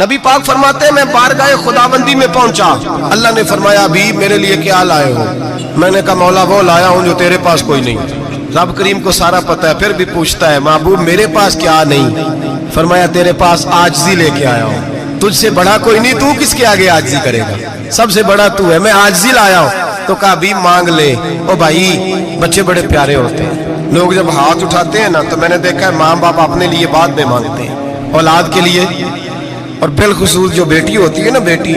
نبی پاک فرماتے ہیں میں بارگاہ خداوندی میں پہنچا، اللہ نے فرمایا ابھی میرے لیے کیا لائے ہو؟ میں نے کہا مولا وہ لایا ہوں جو تیرے پاس کوئی نہیں۔ رب کریم کو سارا پتہ ہے، پھر بھی پوچھتا ہے محبوب میرے پاس کیا نہیں؟ فرمایا تیرے پاس عاجزی لے کے آیا ہوں، تجھ سے بڑا کوئی نہیں، تو کس کے آگے عاجزی کرے گا؟ سب سے بڑا تو ہے، میں عاجزی لایا ہوں۔ تو کہا ابھی مانگ لے۔ او بھائی بچے بڑے پیارے ہوتے ہیں، لوگ جب ہاتھ اٹھاتے ہیں نا تو میں نے دیکھا ہے ماں باپ اپنے لیے بعد میں مانگتے ہیں، اولاد کے لیے، اور بالخصوص جو بیٹی ہوتی ہے نا بیٹی،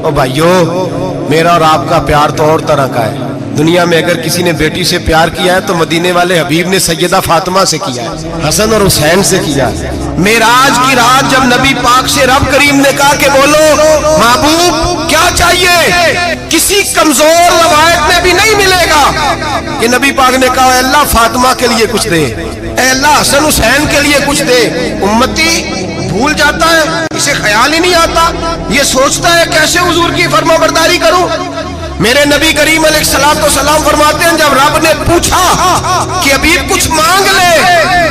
او بھائیو میرا اور آپ کا پیار تو اور طرح کا ہے۔ دنیا میں اگر کسی نے بیٹی سے پیار کیا ہے تو مدینے والے حبیب نے سیدہ فاطمہ سے کیا ہے، حسن اور حسین سے کیا ہے۔ معراج کی رات جب نبی پاک سے رب کریم نے کہا کہ بولو محبوب کیا چاہیے، کسی کمزور روایت میں بھی نہیں ملے گا کہ نبی پاک نے کہا اے اللہ فاطمہ کے لیے کچھ دے، اے اللہ حسن حسین کے لیے کچھ دے۔ امتی بھول جاتا ہے، اسے خیال ہی نہیں آتا، یہ سوچتا ہے کیسے حضور کی فرما برداری کروں۔ میرے نبی کریم علیہ السلام فرماتے ہیں جب رب نے پوچھا کہ ابھی کچھ مانگ لے،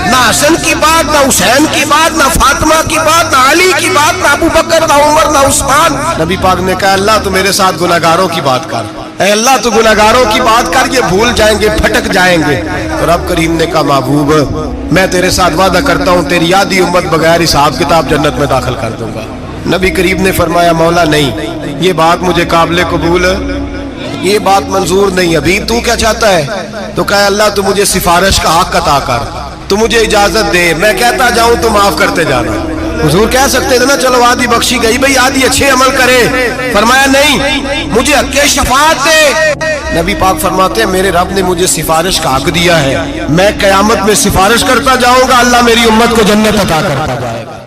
نہ حسن کی بات، نہ حسین کی بات، نہ فاطمہ کی بات، نہ علی کی بات، نہ ابو بکر، نہ عمر، نہ عثمان، نبی پاک نے کہا اللہ تو میرے ساتھ گناہگاروں کی بات کر، اے اللہ تو گناہگاروں کی بات کر، یہ بھول جائیں گے، پھٹک جائیں گے۔ تو رب کریم نے کہا محبوب میں تیرے ساتھ وعدہ کرتا ہوں تیری آدھی امت بغیر حساب کتاب جنت میں داخل کر دوں گا۔ نبی کریم نے فرمایا مولا نہیں، یہ بات مجھے قابل قبول، یہ بات منظور نہیں۔ ابھی تو کیا چاہتا ہے؟ تو کہا اللہ تو مجھے سفارش کا حق عطا کر، تو مجھے اجازت دے، میں کہتا جاؤں تو معاف کرتے جانا۔ حضور کہہ سکتے تھے نا چلو آدھی بخشی گئی بھئی آدھی اچھے عمل کرے، فرمایا نہیں مجھے حق شفاعت دے۔ نبی پاک فرماتے ہیں میرے رب نے مجھے سفارش کا حق دیا ہے، میں قیامت میں سفارش کرتا جاؤں گا، اللہ میری امت کو جنت عطا کرتا جائے گا۔